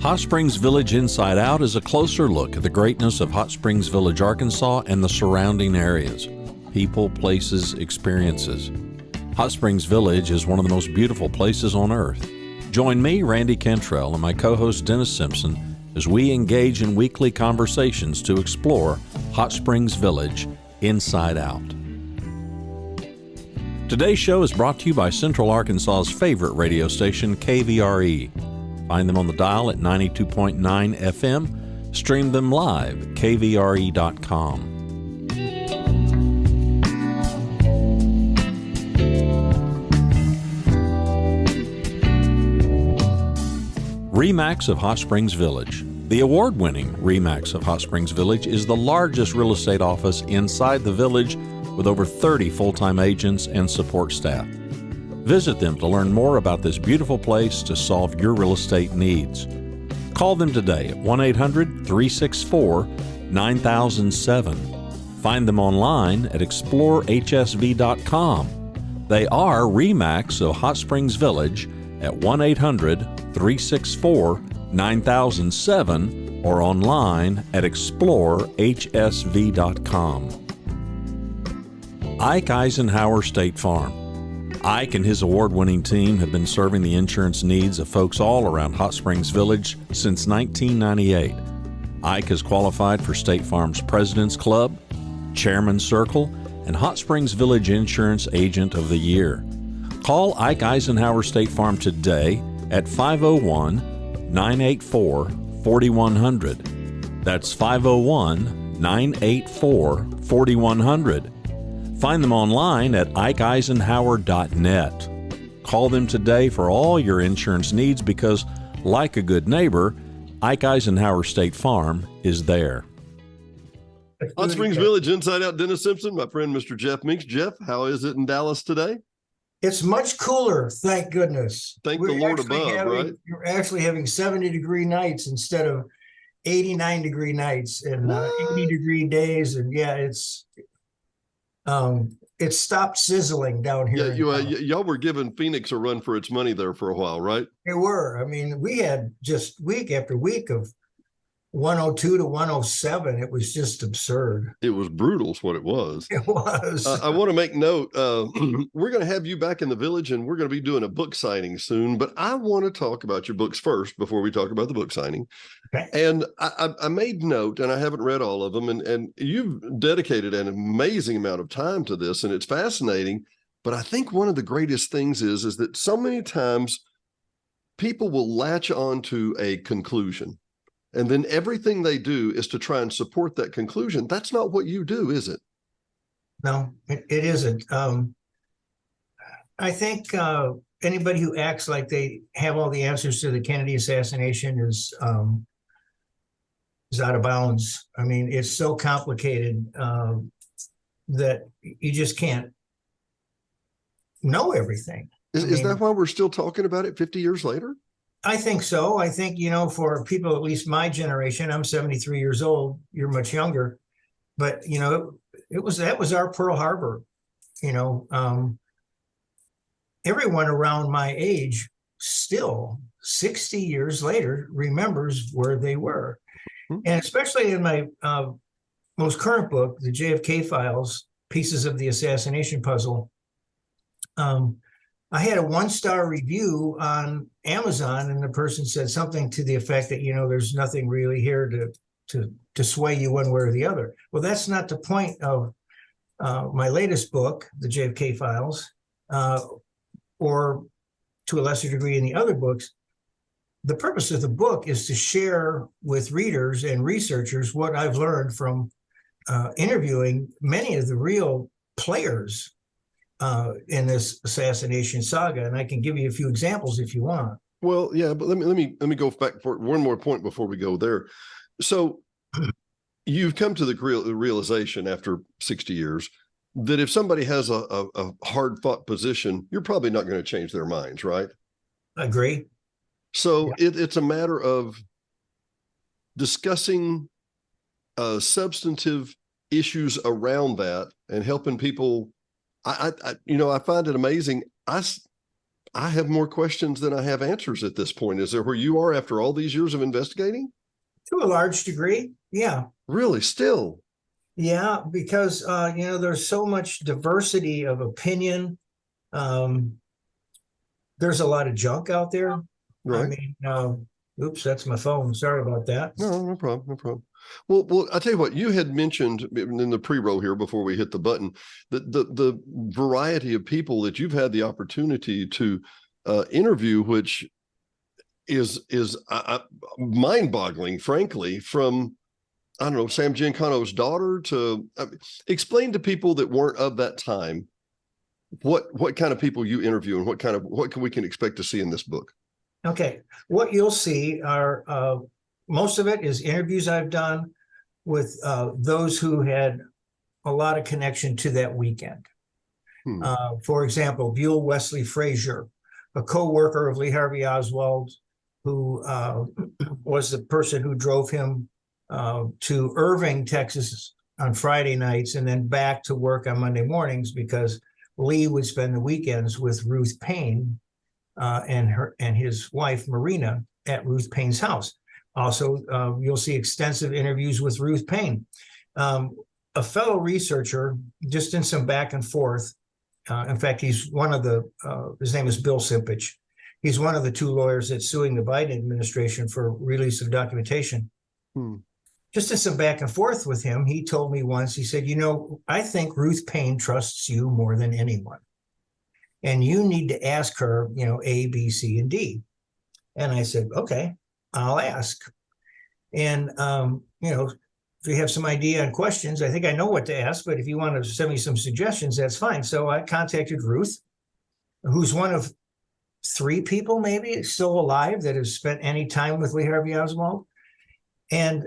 Hot Springs Village Inside Out is a closer look at the greatness of Hot Springs Village, Arkansas and the surrounding areas. People, places, experiences. Hot Springs Village is one of the most beautiful places on earth. Join me, Randy Cantrell, and my co-host Dennis Simpson as we engage in weekly conversations to explore Hot Springs Village Inside Out. Today's show is brought to you by Central Arkansas's favorite radio station, KVRE. Find them on the dial at 92.9 FM. Stream them live at kvre.com. RE/MAX of Hot Springs Village. The award-winning RE/MAX of Hot Springs Village is the largest real estate office inside the village with over 30 full-time agents and support staff. Visit them to learn more about this beautiful place to solve your real estate needs. Call them today at 1-800-364-9007. Find them online at explorehsv.com. They are RE/MAX of Hot Springs Village at 1-800-364-9007 or online at explorehsv.com. Ike Eisenhower State Farm. Ike and his award-winning team have been serving the insurance needs of folks all around Hot Springs Village since 1998. Ike has qualified for State Farm's President's Club, Chairman's Circle, and Hot Springs Village Insurance Agent of the Year. Call Ike Eisenhower State Farm today at 501-984-4100. That's 501-984-4100. Find them online at ikeeisenhower.net. Call them today for all your insurance needs because, like a good neighbor, Ike Eisenhower State Farm is there. Hot Springs Village Inside Out, Dennis Simpson, my friend Mr. Jeff Meeks. Jeff, how is it in Dallas today? It's much cooler, thank goodness. Thank the Lord above, right? You're actually having 70-degree nights instead of 89-degree nights and 80-degree days. And yeah, it stopped sizzling down here. Yeah, y'all were giving Phoenix a run for its money there for a while, right? They were. I mean, we had just week after week of 102 to 107. It was just absurd. It was brutal is what it was. It was. I want to make note, we're going to have you back in the village and we're going to be doing a book signing soon, but I want to talk about your books first before we talk about the book signing. Okay. And I made note, and I haven't read all of them, and you've dedicated an amazing amount of time to this, and it's fascinating. But I think one of the greatest things is that so many times people will latch on to a conclusion. And then everything they do is to try and support that conclusion. That's not what you do, is it? No, it isn't. I think anybody who acts like they have all the answers to the Kennedy assassination is out of bounds. I mean, it's so complicated that you just can't know everything. Is that why we're still talking about it 50 years later? I think so. I think, for people, at least my generation, I'm 73 years old, you're much younger, but, that was our Pearl Harbor. Everyone around my age still 60 years later remembers where they were. Mm-hmm. And especially in my most current book, the JFK Files, Pieces of the Assassination Puzzle, I had a 1-star review on Amazon, and the person said something to the effect that, there's nothing really here to sway you one way or the other. Well, that's not the point of my latest book, the JFK Files, or to a lesser degree in the other books. The purpose of the book is to share with readers and researchers what I've learned from interviewing many of the real players in this assassination saga, and I can give you a few examples if you want. Well, yeah, but let me go back for one more point before we go there. So, you've come to the realization after 60 years that if somebody has a hard-fought position, you're probably not going to change their minds, right? I agree. So it's a matter of discussing substantive issues around that and helping people. I find it amazing. I I have more questions than I have answers at this point. Is there where you are after all these years of investigating? To a large degree, yeah. Really, still? Yeah, because there's so much diversity of opinion. There's a lot of junk out there. I Right. mean, oops, that's my phone. Sorry about that. No, no problem. No problem. Well, I tell you what, you had mentioned in the pre-roll here before we hit the button that the variety of people that you've had the opportunity to interview, which is mind-boggling, frankly, from, I don't know, Sam Giancano's daughter to explain to people that weren't of that time what kind of people you interview and what we can expect to see in this book. Okay, what you'll see are most of it is interviews I've done with those who had a lot of connection to that weekend. For example, Buell Wesley Frazier, a co-worker of Lee Harvey Oswald, who was the person who drove him to Irving, Texas on Friday nights and then back to work on Monday mornings, because Lee would spend the weekends with Ruth Paine and his wife Marina at Ruth Paine's house. Also, you'll see extensive interviews with Ruth Paine. A fellow researcher, just in some back and forth. In fact, he's one of his name is Bill Simpich. He's one of the two lawyers that's suing the Biden administration for release of documentation. Just in some back and forth with him, he told me once, he said, I think Ruth Paine trusts you more than anyone. And you need to ask her, A, B, C, and D. And I said, okay, I'll ask. And, if you have some idea and questions, I think I know what to ask, but if you want to send me some suggestions, that's fine. So I contacted Ruth, who's one of 3 people maybe still alive that have spent any time with Lee Harvey Oswald. And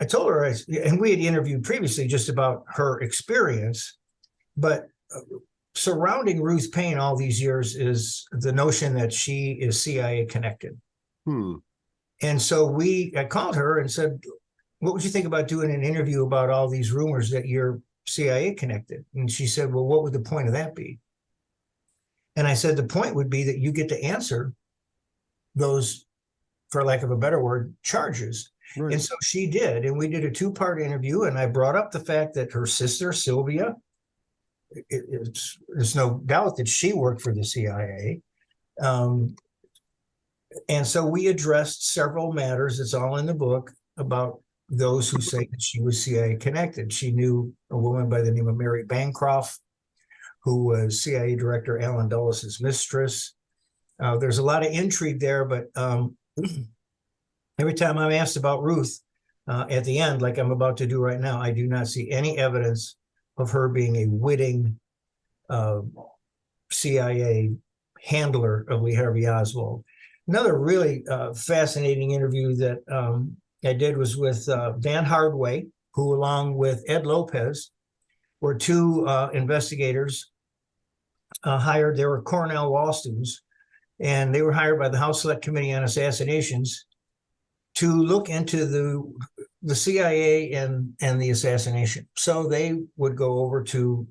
I told her, and we had interviewed previously just about her experience, but surrounding Ruth Paine all these years is the notion that she is CIA connected. And so I called her and said, what would you think about doing an interview about all these rumors that you're CIA connected? And she said, well, what would the point of that be? And I said, the point would be that you get to answer those, for lack of a better word, charges. Right. And so she did. And we did a 2-part interview. And I brought up the fact that her sister, Sylvia, there's no doubt that she worked for the CIA. And so we addressed several matters. It's all in the book about those who say that she was CIA connected. She knew a woman by the name of Mary Bancroft, who was CIA Director Alan Dulles' mistress. There's a lot of intrigue there, but every time I'm asked about Ruth, at the end, like I'm about to do right now, I do not see any evidence of her being a witting CIA handler of Lee Harvey Oswald. Another really fascinating interview that I did was with Dan Hardway, who, along with Ed Lopez, were 2 investigators hired. They were Cornell law students, and they were hired by the House Select Committee on Assassinations to look into the CIA and the assassination. So they would go over to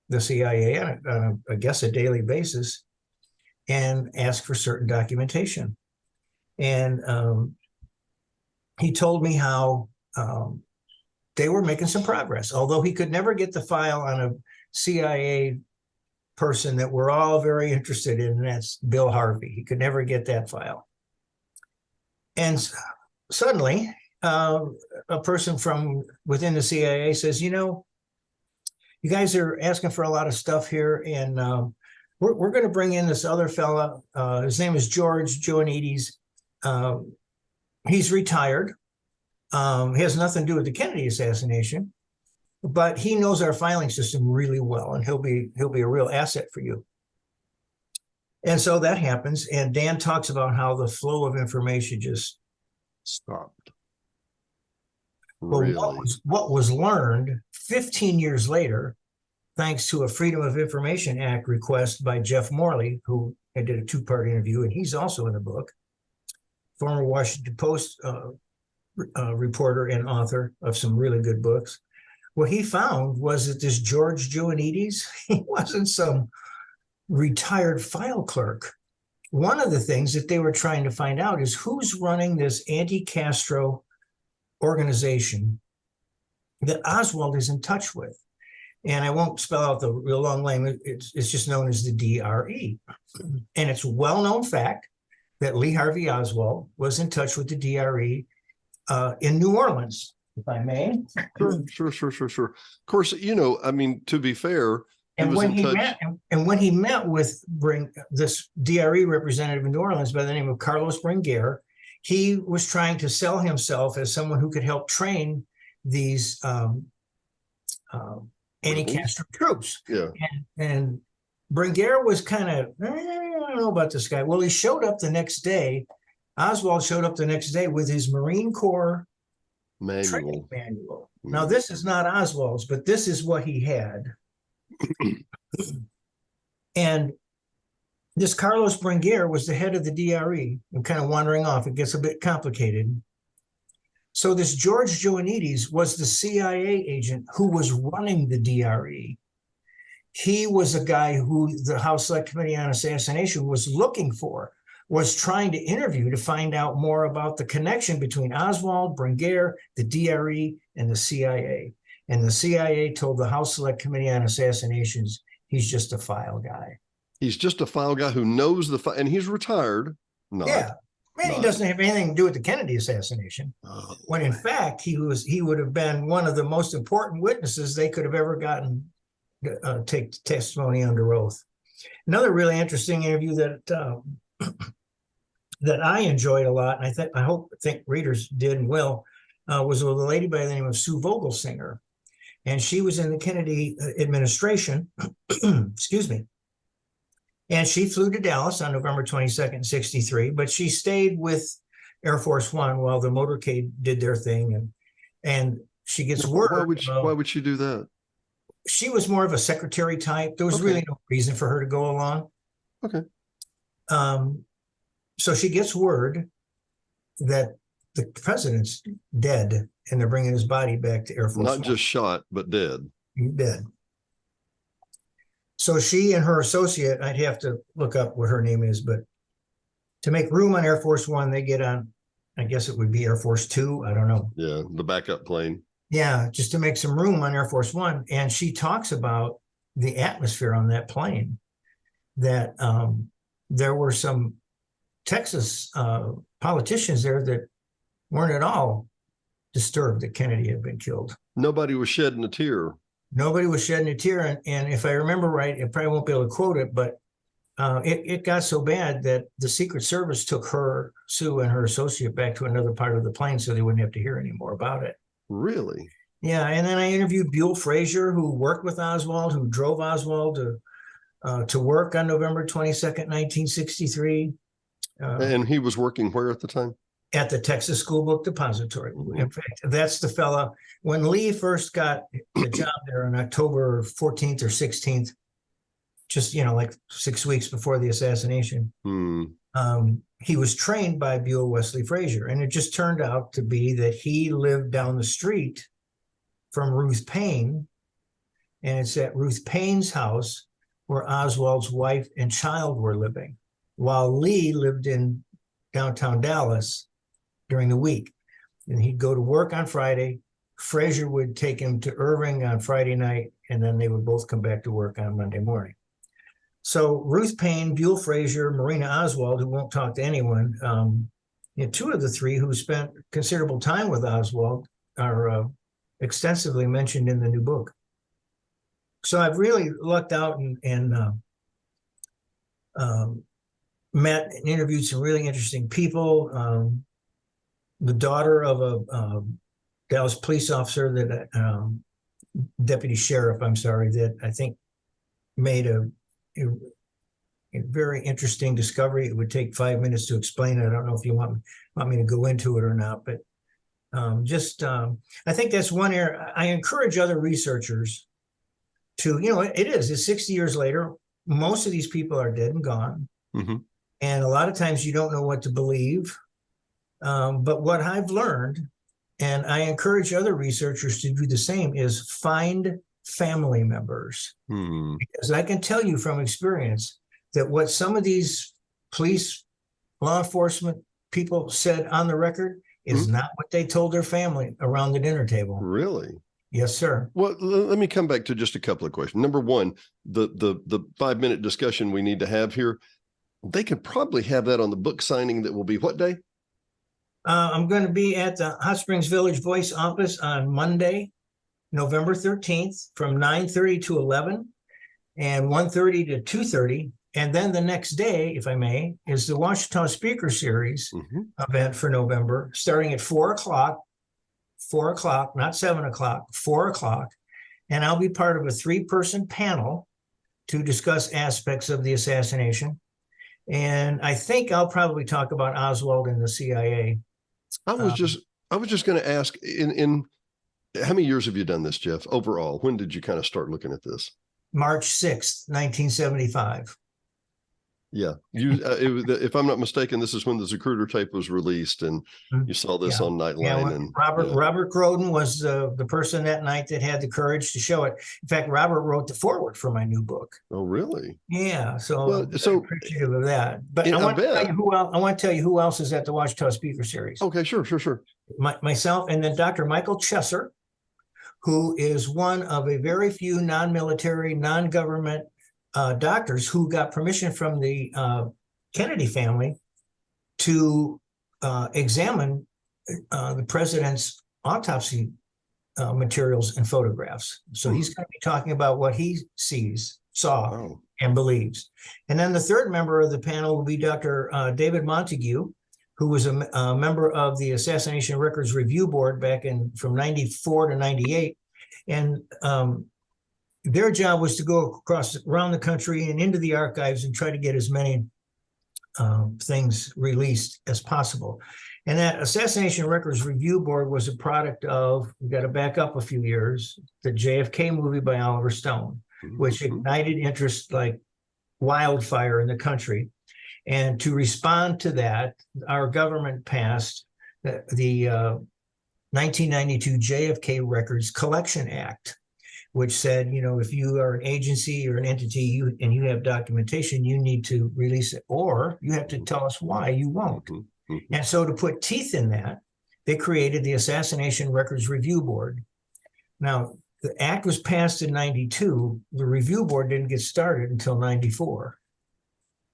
the CIA on I guess, a daily basis and ask for certain documentation. And he told me how they were making some progress, although he could never get the file on a CIA person that we're all very interested in, and that's Bill Harvey. He could never get that file. And suddenly, a person from within the CIA says, you guys are asking for a lot of stuff here, and we're going to bring in this other fella. His name is George Ioannidis. He's retired. He has nothing to do with the Kennedy assassination, but he knows our filing system really well, and he'll be a real asset for you. And so that happens, and Dan talks about how the flow of information just stopped. Really? Well, what was learned 15 years later, thanks to a Freedom of Information Act request by Jeff Morley, who I did a 2-part interview, and he's also in the book, former Washington Post reporter and author of some really good books. What he found was that this George Ioannidis, he wasn't some retired file clerk. One of the things that they were trying to find out is who's running this anti-Castro organization that Oswald is in touch with. And I won't spell out the real long name. It's just known as the DRE. And it's a well-known fact that Lee Harvey Oswald was in touch with the DRE in New Orleans, if I may. Sure. Of course, I mean, to be fair, and when he met with this DRE representative in New Orleans by the name of Carlos Bringuer, he was trying to sell himself as someone who could help train these anti-Castro troops. Yeah. And Bringuer was kind of, I don't know about this guy. Well, he showed up the next day. Oswald showed up the next day with his Marine Corps training manual. Now, this is not Oswald's, but this is what he had. And this Carlos Bringuer was the head of the DRE. I'm kind of wandering off. It gets a bit complicated. So this George Joanides was the CIA agent who was running the DRE. He was a guy who the House Select Committee on Assassination was looking for, was trying to interview to find out more about the connection between Oswald, Bringuer, the DRE, and the CIA. And the CIA told the House Select Committee on Assassinations, he's just a file guy. He's just a file guy who knows and he's retired. Yeah. Man, he doesn't have anything to do with the Kennedy assassination. Oh, when in fact, he would have been one of the most important witnesses they could have ever gotten to take testimony under oath. Another really interesting interview that that I enjoyed a lot, and I think readers did and will, was with a lady by the name of Sue Vogelsinger. And she was in the Kennedy administration, excuse me. And she flew to Dallas on November 22nd, 63, but she stayed with Air Force One while the motorcade did their thing. And she gets word. Why would she do that? She was more of a secretary type. There was really no reason for her to go along. Okay. So she gets word that the president's dead and they're bringing his body back to Air Force One. Not just shot, but dead. Dead. So she and her associate, I'd have to look up what her name is, but to make room on Air Force One, they get on, I guess it would be Air Force Two. I don't know. Yeah, the backup plane. Yeah, just to make some room on Air Force One. And she talks about the atmosphere on that plane, that there were some Texas politicians there that weren't at all disturbed that Kennedy had been killed. Nobody was shedding a tear. Nobody was shedding a tear. And if I remember right, I probably won't be able to quote it, but it got so bad that the Secret Service took her, Sue, and her associate back to another part of the plane so they wouldn't have to hear any more about it. Really? Yeah. And then I interviewed Buell Frazier, who worked with Oswald, who drove Oswald to work on November 22nd, 1963. And he was working where at the time? At the Texas School Book Depository. In fact, that's the fella. When Lee first got the job there on October 14th or 16th, just, like 6 weeks before the assassination, he was trained by Buell Wesley Frazier. And it just turned out to be that he lived down the street from Ruth Paine. And it's at Ruth Paine's house where Oswald's wife and child were living, while Lee lived in downtown Dallas during the week. And he'd go to work on Friday. Frazier would take him to Irving on Friday night, and then they would both come back to work on Monday morning. So Ruth Paine, Buell Frazier, Marina Oswald, who won't talk to anyone, two of the three who spent considerable time with Oswald are extensively mentioned in the new book. So I've really lucked out and met and interviewed some really interesting people. The daughter of a Dallas police officer that deputy sheriff, I'm sorry, that I think made a very interesting discovery. It would take 5 minutes to explain it. I don't know if you want me to go into it or not, but I think that's one area. I encourage other researchers to, it's 60 years later. Most of these people are dead and gone. Mm-hmm. And a lot of times you don't know what to believe. But what I've learned, and I encourage other researchers to do the same, is find family members. Hmm. Because I can tell you from experience that what some of these police, law enforcement people said on the record is not what they told their family around the dinner table. Really? Yes, sir. Well, let me come back to just a couple of questions. Number one, the 5-minute discussion we need to have here, they could probably have that on the book signing that will be what day? I'm going to be at the Hot Springs Village Voice office on Monday, November 13th from 9:30 to 11 and 1:30 to 2:30. And then the next day, if I may, is the Ouachita Speaker Series event for November, starting at 4 o'clock, not 7 o'clock, 4 o'clock. And I'll be part of a 3-person panel to discuss aspects of the assassination. And I think I'll probably talk about Oswald and the CIA. I was just going to ask, in how many years have you done this, Jeff, overall? When did you kind of start looking at this? March 6th, 1975. Yeah, if I'm not mistaken, this is when the Zapruder tape was released, and you saw this on Nightline. And Robert Groden was the person that night that had the courage to show it. In fact, Robert wrote the foreword for my new book. Oh, really? Yeah. So appreciative of that. But I want to tell you who else is at the Ouachita Speaker Series. Okay, sure. Myself, and then Dr. Michael Chesser, who is one of a very few non-military, non-government doctors who got permission from the Kennedy family to examine the president's autopsy materials and photographs. So he's going to be talking about what he saw and believes. And then the third member of the panel will be Dr. David Montague, who was a member of the Assassination Records Review Board back from 94 to 98. And their job was to go around the country and into the archives and try to get as many things released as possible. And that Assassination Records Review Board was a product of, we've got to back up a few years, the JFK movie by Oliver Stone, which ignited interest like wildfire in the country. And to respond to that, our government passed the 1992 JFK Records Collection Act, which said, if you are an agency or an entity and you have documentation, you need to release it, or you have to tell us why you won't. And so to put teeth in that, they created the Assassination Records Review Board. Now, the act was passed in 92. The review board didn't get started until 94.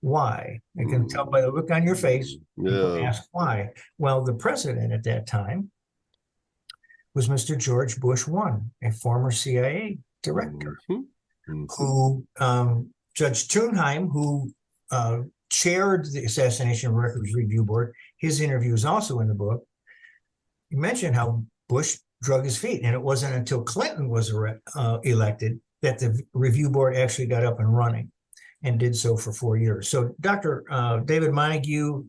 Why? I can tell by the look on your face. People ask why. Well, the president at that time was Mr. George Bush I, a former CIA director, who Judge Thunheim, who chaired the Assassination Records Review Board, his interview is also in the book. He mentioned how Bush drug his feet, and it wasn't until Clinton was elected that the review board actually got up and running, and did so for 4 years. So Dr. David Montague,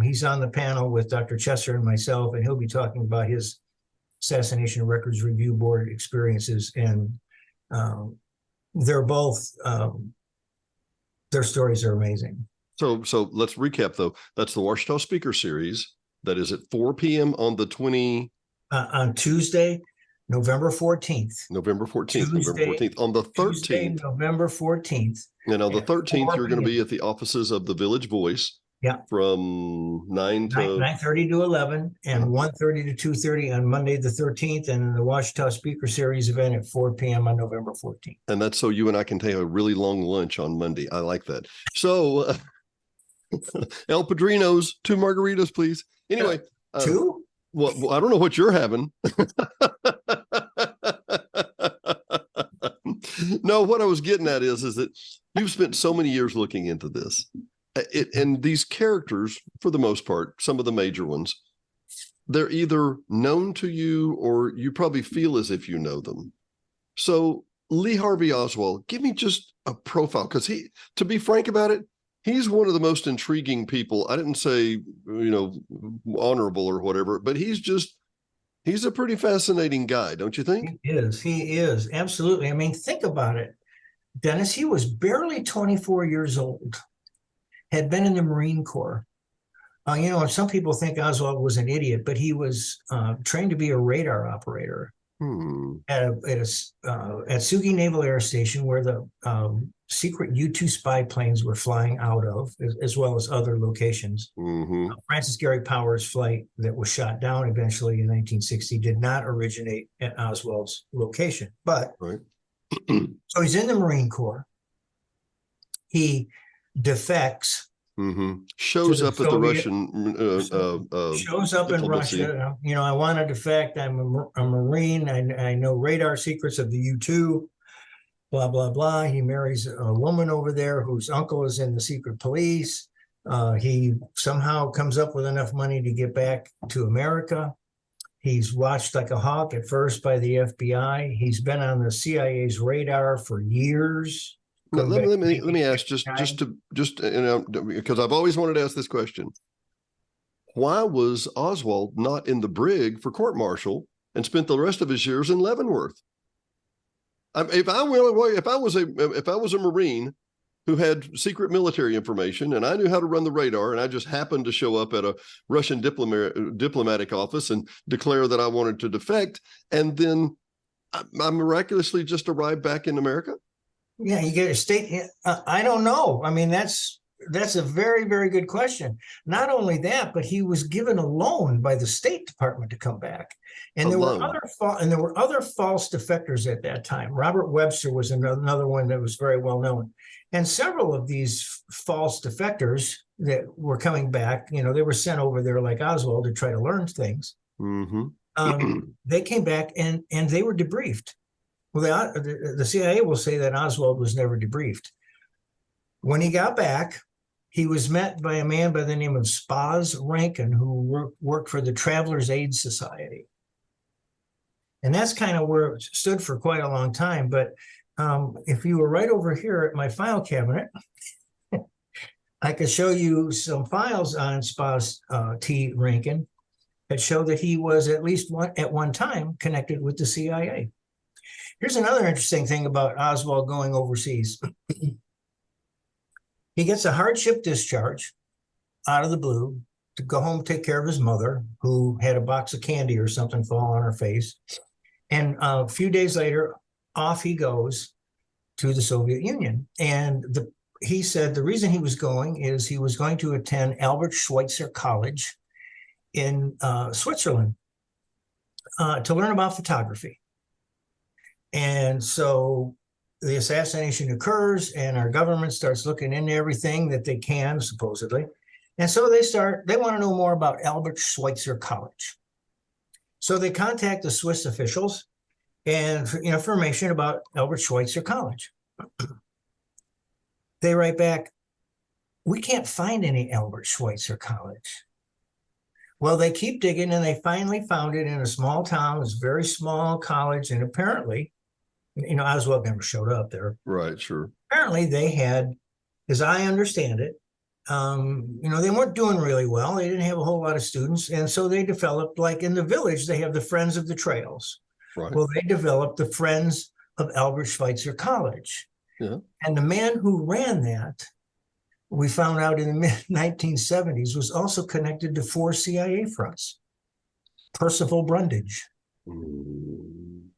he's on the panel with Dr. Chesser and myself, and he'll be talking about his Assassination Records Review Board experiences. And they're both, their stories are amazing. So let's recap, though. That's the Ouachita Speaker Series. That is at 4 p.m. on the 20... on Tuesday, November 14th. November 14th. On the 13th. Tuesday, November 14th. And on the 13th, you're going to be at the offices of the Village Voice. Yeah. From 9:30 to 11 and 1:30 to 2:30 on Monday the 13th, and the Ouachita Speaker Series event at 4 p.m. on November 14th. And that's so you and I can take a really long lunch on Monday. I like that. So El Padrinos, 2 margaritas, please. Anyway. 2? Well, I don't know what you're having. No, what I was getting at is that you've spent so many years looking into this. And these characters, for the most part, some of the major ones, they're either known to you or you probably feel as if you know them. So Lee Harvey Oswald, give me just a profile, because to be frank about it, he's one of the most intriguing people. I didn't say, honorable or whatever, but he's a pretty fascinating guy, don't you think? He is. Absolutely. I mean, think about it, Dennis. He was barely 24 years old, had been in the Marine Corps. Some people think Oswald was an idiot, but he was trained to be a radar operator. at Sugi Naval Air Station, where the secret U-2 spy planes were flying out of, as well as other locations. Francis Gary Powers' flight that was shot down eventually in 1960 did not originate at Oswald's location. But so he's in the Marine Corps. He defects. Shows up at the Russian shows up in Russia. You know, I want to defect. I'm a Marine. I know radar secrets of the U-2. Blah blah blah. He marries a woman over there whose uncle is in the secret police. He somehow comes up with enough money to get back to America. He's watched like a hawk at first by the FBI. He's been on the CIA's radar for years. Let me ask just because I've always wanted to ask this question. Why was Oswald not in the brig for court-martial and spent the rest of his years in Leavenworth? If I was a Marine who had secret military information and I knew how to run the radar, and I just happened to show up at a Russian diplomatic office and declare that I wanted to defect, and then I miraculously just arrived back in America. Yeah, you get a state. I don't know. I mean, that's a very, very good question. Not only that, but he was given a loan by the State Department to come back, and there were other false defectors at that time. Robert Webster was another one that was very well known, and several of these false defectors that were coming back, you know, they were sent over there like Oswald to try to learn things. They came back and they were debriefed. Well, the CIA will say that Oswald was never debriefed. When he got back, he was met by a man by the name of Spaz Rankin, who worked for the Travelers Aid Society. And that's kind of where it stood for quite a long time. But if you were right over here at my file cabinet, I could show you some files on Spaz T. Rankin that show that he was at least at one time connected with the CIA. Here's another interesting thing about Oswald going overseas. He gets a hardship discharge out of the blue to go home, take care of his mother, who had a box of candy or something fall on her face. And a few days later, off he goes to the Soviet Union. And he said the reason he was going is he was going to attend Albert Schweitzer College in Switzerland to learn about photography. And so the assassination occurs and our government starts looking into everything that they can, supposedly. And so they want to know more about Albert Schweitzer College. So they contact the Swiss officials and for information about Albert Schweitzer College. They write back, we can't find any Albert Schweitzer College. Well, they keep digging and they finally found it in a small town. It's a very small college. And apparently, you know, Oswald never showed up there. Right, sure. Apparently they had, as I understand it, you know, they weren't doing really well. They didn't have a whole lot of students. And so they developed, like in the village, they have the Friends of the Trails. Right. Well, they developed the Friends of Albert Schweitzer College. Yeah. And the man who ran that, we found out in the mid-1970s, was also connected to 4 CIA fronts. Percival Brundage.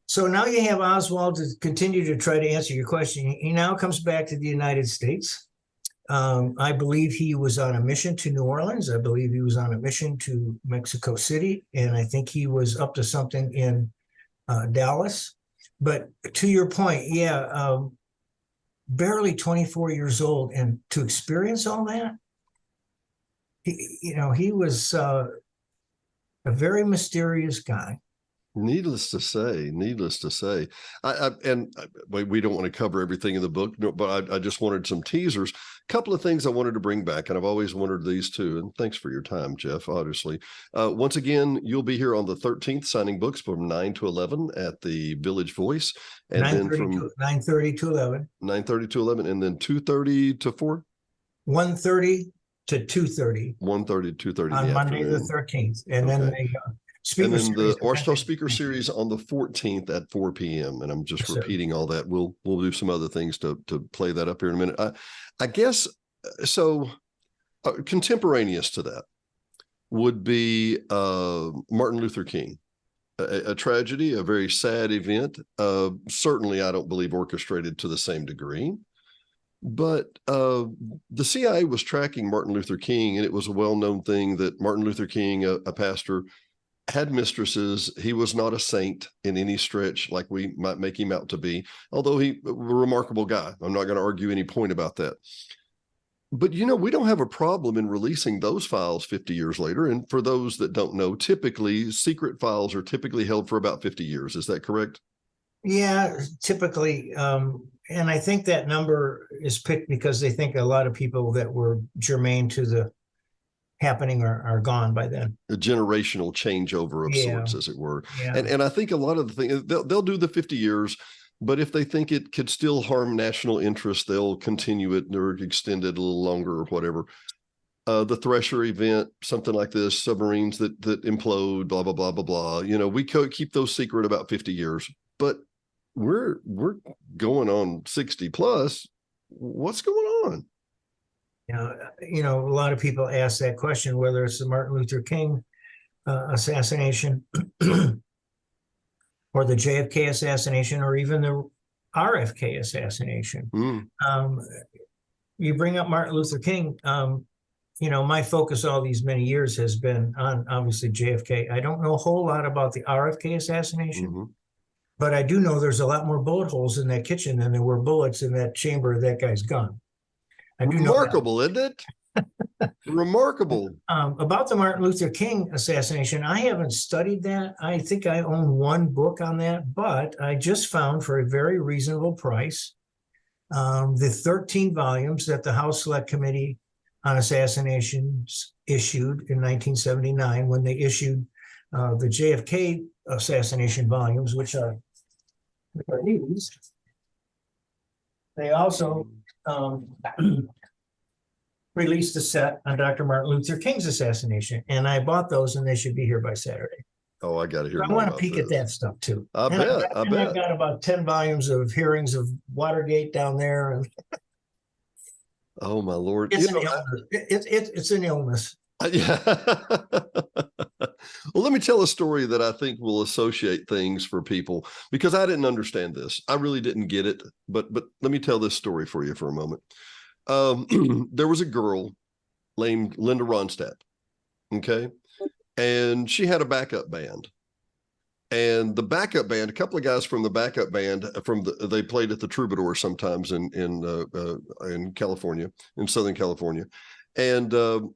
So now you have Oswald to continue to try to answer your question. He now comes back to the United States. I believe he was on a mission to New Orleans. I believe he was on a mission to Mexico City. And I think he was up to something in Dallas. But to your point, yeah, barely 24 years old. And to experience all that, he was a very mysterious guy. Needless to say, we don't want to cover everything in the book, but I just wanted some teasers. A couple of things I wanted to bring back, and I've always wondered these too. And thanks for your time, Jeff, obviously. Once again, you'll be here on the 13th signing books from 9 to 11 at the Village Voice. And then from 9:30 to 11. 9:30 to 11, and then 2:30 to 4? 1:30 to 2:30. 1:30 to 2:30 on Monday the 13th. And then the Ouachita Speaker Series on the 14th at 4 p.m. And I'm just repeating all that. We'll do some other things to play that up here in a minute. I guess so. Contemporaneous to that would be Martin Luther King. a tragedy, a very sad event. Certainly, I don't believe orchestrated to the same degree. But the CIA was tracking Martin Luther King, and it was a well-known thing that Martin Luther King, a pastor, had mistresses. He was not a saint in any stretch like we might make him out to be, although he was a remarkable guy. I'm not going to argue any point about that. But, we don't have a problem in releasing those files 50 years later. And for those that don't know, typically secret files are typically held for about 50 years. Is that correct? Yeah, typically. And I think that number is picked because they think a lot of people that were germane to the happening are gone by then. A generational changeover of sorts, as it were. Yeah. And I think a lot of the things, they'll do the 50 years, but if they think it could still harm national interest, they'll continue it or extend it a little longer or whatever. The Thresher event, something like this, submarines that implode, blah, blah, blah, blah, blah. We keep those secret about 50 years, but we're going on 60 plus. What's going on? A lot of people ask that question, whether it's the Martin Luther King assassination or the JFK assassination or even the RFK assassination. You bring up Martin Luther King. My focus all these many years has been on, obviously, JFK. I don't know a whole lot about the RFK assassination, but I do know there's a lot more bullet holes in that kitchen than there were bullets in that chamber of that guy's gun. I do Remarkable, isn't it? Remarkable. About the Martin Luther King assassination, I haven't studied that. I think I own one book on that, but I just found for a very reasonable price the 13 volumes that the House Select Committee on Assassinations issued in 1979 when they issued the JFK assassination volumes, which are these. They also released a set on Dr. Martin Luther King's assassination, and I bought those, and they should be here by Saturday. Oh, I got to hear. I want to peek at that stuff too. I bet. I've got about 10 volumes of hearings of Watergate down there, and oh my Lord, it's an illness. It's an illness. Yeah. Well, let me tell a story that I think will associate things for people, because I didn't understand this. I really didn't get it, but let me tell this story for you for a moment. There was a girl named Linda Ronstadt, okay? And she had a backup band. And the backup band, a couple of guys from the backup band, they played at the Troubadour sometimes in California, in Southern California. And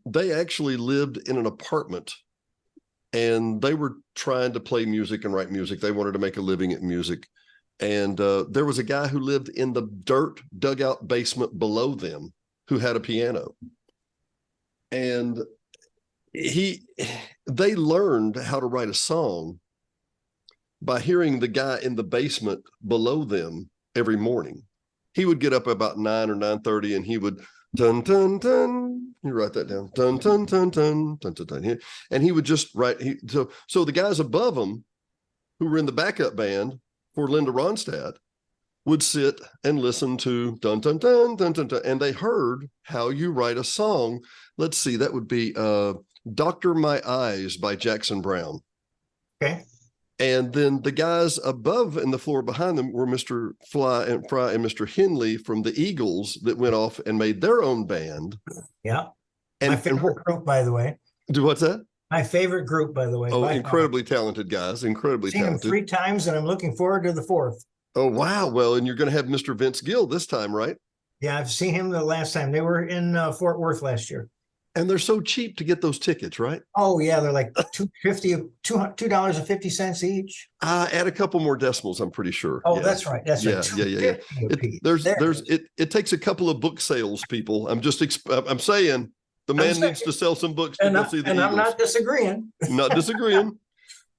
they actually lived in an apartment, and they were trying to play music and write music. They wanted to make a living at music. And there was a guy who lived in the dirt dugout basement below them who had a piano. And they learned how to write a song by hearing the guy in the basement below them every morning. He would get up about 9 or 9:30, and he would dun dun dun. You write that down. Dun dun dun dun dun dun dun. And he would just write. So the guys above him, who were in the backup band for Linda Ronstadt, would sit and listen to dun dun dun dun dun dun, and they heard how you write a song. Let's see, that would be "Doctor My Eyes" by Jackson Browne. Okay. And then the guys above in the floor behind them were Mr. Fry and Mr. Henley from the Eagles that went off and made their own band. Yeah. My favorite group, by the way. What's that? My favorite group, by the way. Oh, incredibly talented guys. Incredibly talented. Seen them 3 times, and I'm looking forward to the 4th. Oh, wow. Well, and you're going to have Mr. Vince Gill this time, right? Yeah, I've seen him the last time. They were in Fort Worth last year. And they're so cheap to get those tickets, right? Oh, yeah. They're like $2.50 each. Add a couple more decimals, I'm pretty sure. Oh, yeah. That's right. That's right. Yeah. It takes a couple of book sales, people. I'm saying the man needs to sell some books to go see the Eagles. I'm not disagreeing. Not disagreeing.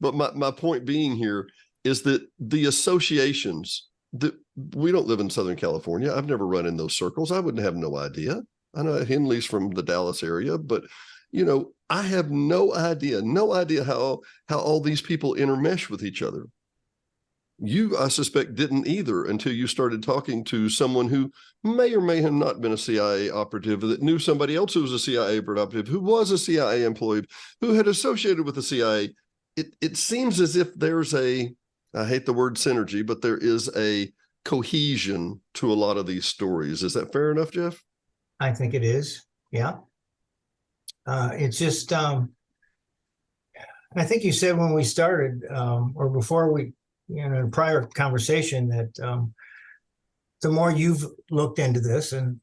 But my point being here is that the associations that we don't live in Southern California. I've never run in those circles. I wouldn't have no idea. I know Henley's from the Dallas area, but I have no idea how all these people intermesh with each other. You, I suspect, didn't either until you started talking to someone who may or may have not been a CIA operative, that knew somebody else who was a CIA operative, who was a CIA employee, who had associated with the CIA. it seems as if there's I hate the word synergy, but there is a cohesion to a lot of these stories. Is that fair enough, Jeff? I think it is. Yeah. It's just, I think you said when we started, or before we, in a prior conversation, that the more you've looked into this, and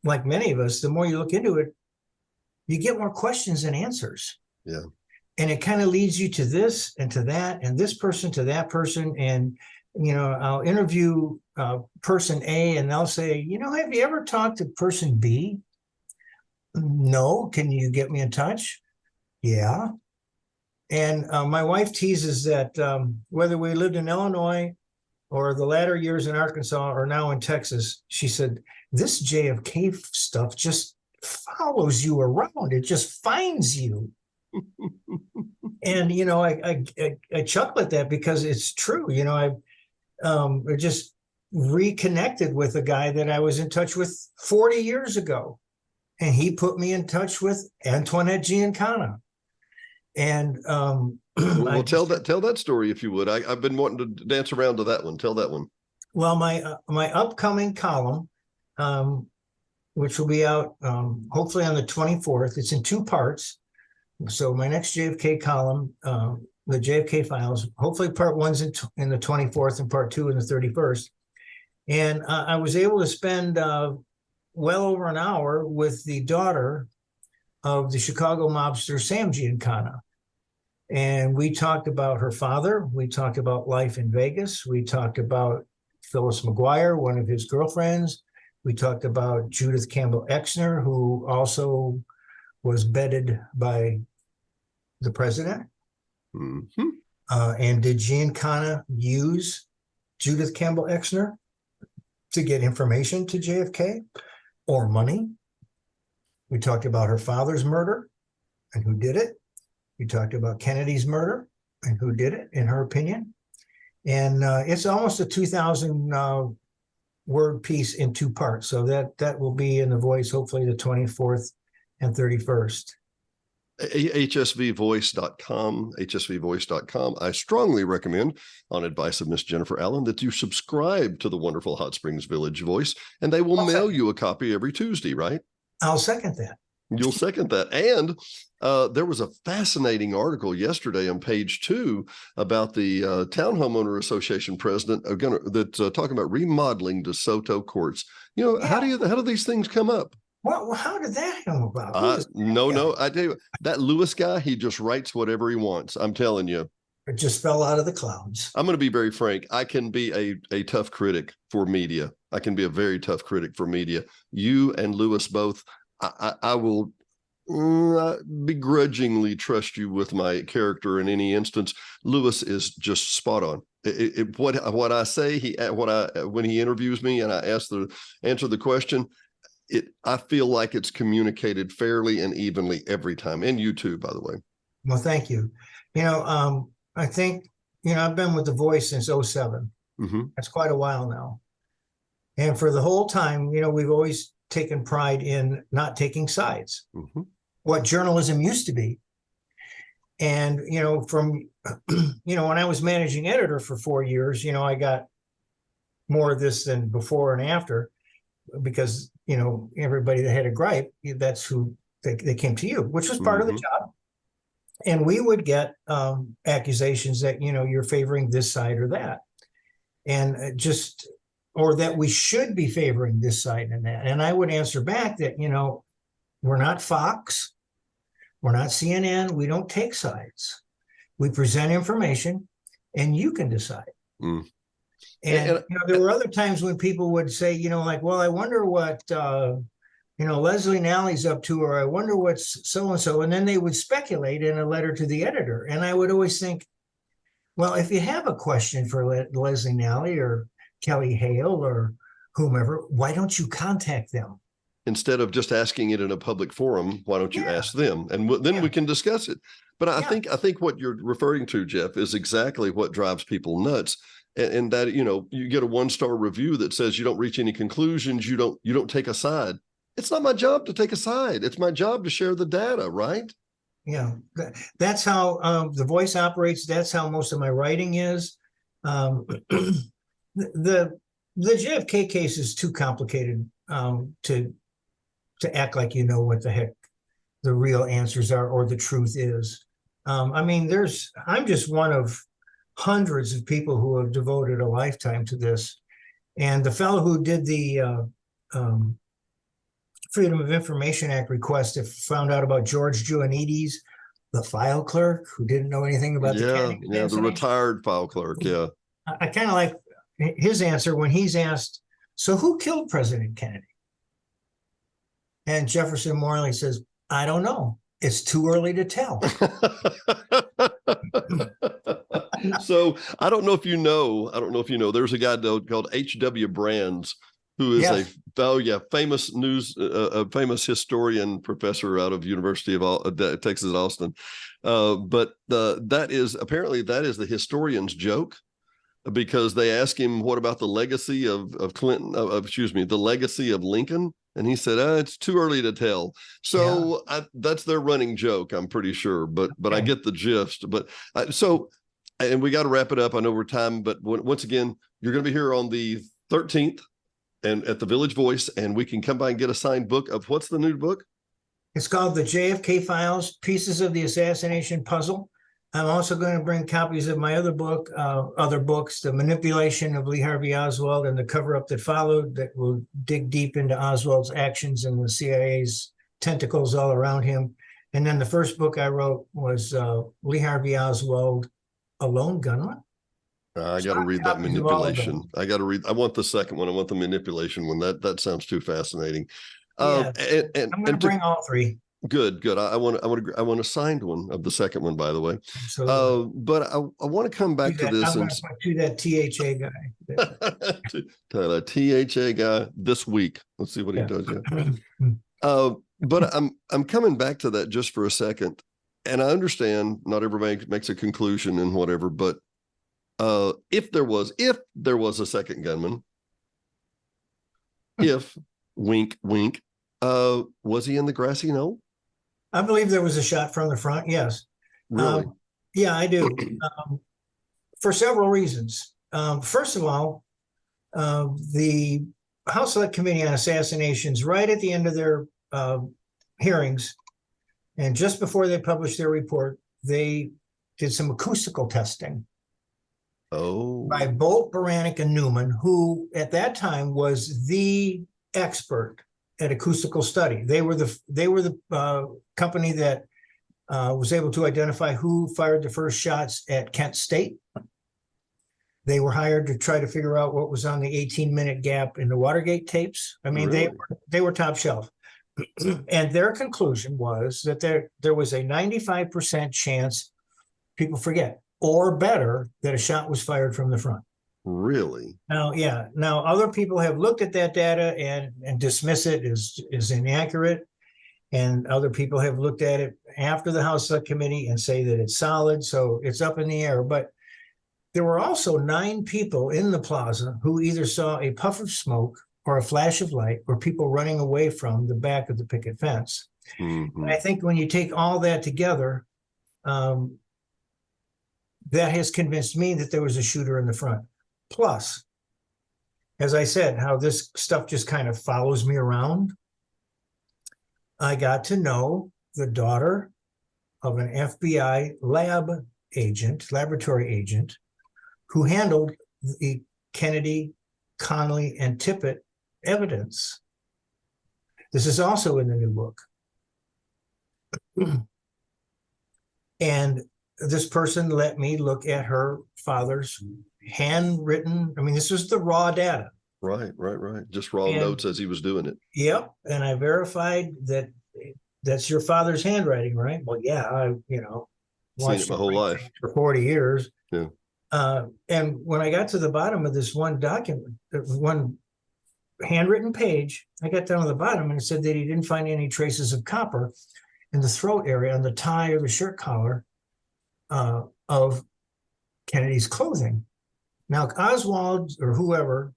like many of us, the more you look into it, you get more questions than answers. Yeah. And it kind of leads you to this and to that, and this person to that person. And, I'll interview person A, and they'll say, have you ever talked to person B? No. Can you get me in touch? Yeah. And my wife teases that whether we lived in Illinois or the latter years in Arkansas or now in Texas, she said, this JFK stuff just follows you around. It just finds you. And, I chuckle at that because it's true. I just reconnected with a guy that I was in touch with 40 years ago. And he put me in touch with Antoinette Giancana. And well, tell that story if you would. I've been wanting to dance around to that one. Tell that one. Well, my upcoming column, which will be out hopefully on the 24th, it's in 2 parts. So my next JFK column, the JFK Files, hopefully part 1's in the 24th and part 2 in the 31st. And I was able to spend well over an hour with the daughter of the Chicago mobster Sam Giancana. And we talked about her father. We talked about life in Vegas. We talked about Phyllis McGuire, one of his girlfriends. We talked about Judith Campbell Exner, who also was bedded by the president. Mm-hmm. And did Giancana use Judith Campbell Exner to get information to JFK or money? We talked about her father's murder and who did it. We talked about Kennedy's murder and who did it, in her opinion. And it's almost a 2,000 word piece in 2 parts. So that will be in the Voice, hopefully the 24th and 31st. hsvvoice.com. I strongly recommend, on advice of Miss Jennifer Allen, that you subscribe to the wonderful Hot Springs Village Voice, and they will mail you a copy every Tuesday, right? I'll second that. You'll second that. And there was a fascinating article yesterday on page 2 about the Town Homeowner Association president that's talking about remodeling DeSoto courts. How do these things come up? Well, how did that come about? No, I tell you, that Lewis guy, he just writes whatever he wants. I'm telling you. It just fell out of the clouds. I'm going to be very frank. I can be a tough critic for media. I can be a very tough critic for media. You and Lewis both. I will begrudgingly trust you with my character in any instance. Lewis is just spot on. What I say, when he interviews me and I answer the question, I feel like it's communicated fairly and evenly every time. And you too, by the way. Well, thank you. I think, I've been with The Voice since 2007. Mm-hmm. That's quite a while now. And for the whole time, we've always taken pride in not taking sides, mm-hmm. what journalism used to be. And, from, when I was managing editor for 4 years, I got more of this than before and after, because, everybody that had a gripe, that's who they came to you, which was part mm-hmm. of the job. And we would get accusations that, you're favoring this side or that. And or that we should be favoring this side and that. And I would answer back that, we're not Fox, we're not CNN, we don't take sides. We present information and you can decide. Mm. And there were other times when people would say, well, I wonder what, Leslie Nally's up to, or I wonder what's so-and-so. And then they would speculate in a letter to the editor. And I would always think, well, if you have a question for Leslie Nally or Kelly Hale or whomever, why don't you contact them? Instead of just asking it in a public forum, why don't you ask them? And then we can discuss it. But I think what you're referring to, Jeff, is exactly what drives people nuts. And that, you get a 1-star review that says you don't reach any conclusions, you don't take a side. It's not my job to take a side. It's my job to share the data, right? That's how the voice operates. That's how most of my writing is. The JFK case is too complicated to act like you know what the heck the real answers are or the truth is. I mean, I'm just one of hundreds of people who have devoted a lifetime to this. And the fellow who did the Freedom of Information Act request, if found out about George Ioannidis, the file clerk who didn't know anything about the Kennedy assassination. The retired file clerk. Yeah. I kind of like his answer when he's asked, so who killed President Kennedy? And Jefferson Morley says, I don't know. It's too early to tell. So I don't know if you know, there's a guy called H.W. Brands, who is a famous famous historian professor out of University of Texas at Austin. But that is the historian's joke, because they ask him, what about the legacy of Clinton, the legacy of Lincoln? And he said, it's too early to tell. So that's their running joke, I'm pretty sure. But I get the gist. But and we got to wrap it up. I know we're time, but once again, you're going to be here on the 13th and at the Village Voice, and we can come by and get a signed book of what's the new book? It's called The JFK Files, Pieces of the Assassination Puzzle. I'm also going to bring copies of my other books, The Manipulation of Lee Harvey Oswald and the Cover-Up That Followed, that will dig deep into Oswald's actions and the CIA's tentacles all around him. And then the first book I wrote was Lee Harvey Oswald, A Lone Gunman. I got to read that Manipulation. I want the second one. I want the Manipulation one. That sounds too fascinating. I'm going to bring all three. Good. I want a signed one of the second one, by the way. But I want to come back to this and to that THA guy. to the THA guy this week. Let's see what he does. But I'm coming back to that just for a second, and I understand not everybody makes a conclusion and whatever, but if there was a second gunman, wink, wink, was he in the grassy knoll? I believe there was a shot from the front. Yes. Really? Yeah, I do. For several reasons. First of all, the House Select Committee on Assassinations, right at the end of their hearings, and just before they published their report, they did some acoustical testing. By Bolt, Baranik, and Newman, who at that time was the expert at acoustical study. They were the company that was able to identify who fired the first shots at Kent State. They were hired to try to figure out what was on the 18-minute gap in the Watergate tapes. I mean, really? they were top shelf. And their conclusion was that there was a 95% chance, people forget, or better, that a shot was fired from the front. Really? Now, other people have looked at that data and dismiss it as inaccurate. And other people have looked at it after the House Select Committee and say that it's solid. So it's up in the air. But there were also 9 people in the plaza who either saw a puff of smoke or a flash of light or people running away from the back of the picket fence. Mm-hmm. And I think when you take all that together, that has convinced me that there was a shooter in the front. Plus, as I said, how this stuff just kind of follows me around. I got to know the daughter of an FBI laboratory agent, who handled the Kennedy, Connally, and Tippit evidence. This is also in the new book. And this person let me look at her father's handwritten, I mean, this was the raw data. Right. Just raw notes as he was doing it. Yep. And I verified that that's your father's handwriting, right? Well, yeah, I, watched it my whole life for 40 years. Yeah. And when I got to the bottom of this one document, one handwritten page, I got down to the bottom and it said that he didn't find any traces of copper in the throat area on the tie or the shirt collar of Kennedy's clothing. Now, Oswald or whoever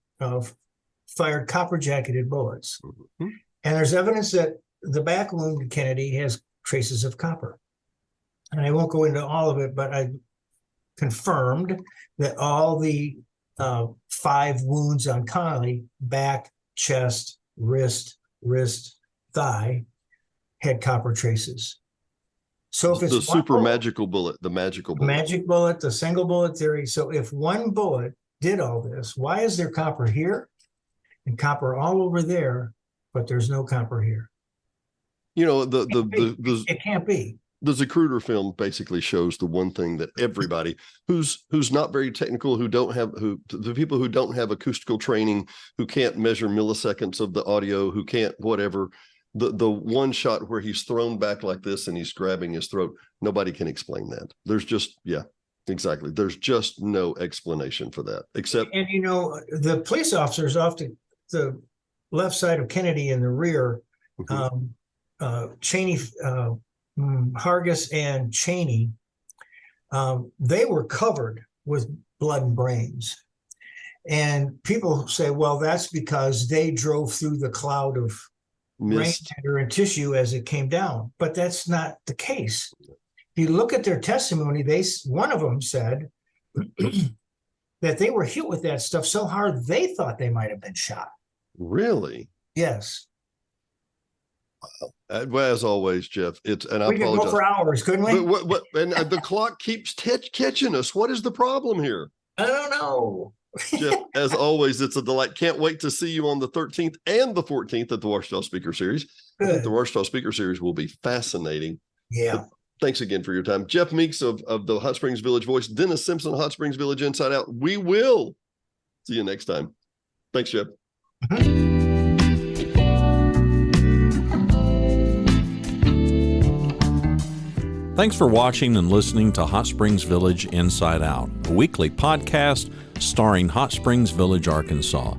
fired copper-jacketed bullets. Mm-hmm. And there's evidence that the back wound to Kennedy has traces of copper. and I won't go into all of it, but I confirmed that all the 5 wounds on Connolly, back, chest, wrist, thigh, had copper traces. So if it's the super magical bullet, the magical bullet, magic bullet, the single bullet theory. So if one bullet did all this, why is there copper here and copper all over there, but there's no copper here? You know, it can't be. The Zapruder film basically shows the one thing that everybody who's not very technical, the people who don't have acoustical training, who can't measure milliseconds of the audio, who can't whatever, the one shot where he's thrown back like this and he's grabbing his throat, nobody can explain that. There's just, yeah, exactly. There's just no explanation for that, except. And, you know, the police officers off to the left side of Kennedy in the rear, Cheney, Hargis and Cheney, they were covered with blood and brains. And people say, well, that's because they drove through the cloud of brain matter and tissue as it came down. But that's not the case. If you look at their testimony, one of them said that they were hit with that stuff so hard they thought they might have been shot. Really? Yes. Well, as always, Jeff, I could apologize. Go for hours, couldn't we? And the clock keeps catching us. What is the problem here? I don't know. Jeff, as always, it's a delight. Can't wait to see you on the 13th and the 14th at the Ouachita Speaker Series. I think the Ouachita Speaker Series will be fascinating. Yeah. But thanks again for your time. Jeff Meeks of the Hot Springs Village Voice, Dennis Simpson, Hot Springs Village Inside Out. We will see you next time. Thanks, Jeff. Thanks for watching and listening to Hot Springs Village Inside Out, a weekly podcast starring Hot Springs Village, Arkansas.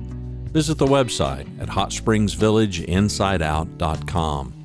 Visit the website at hotspringsvillageinsideout.com.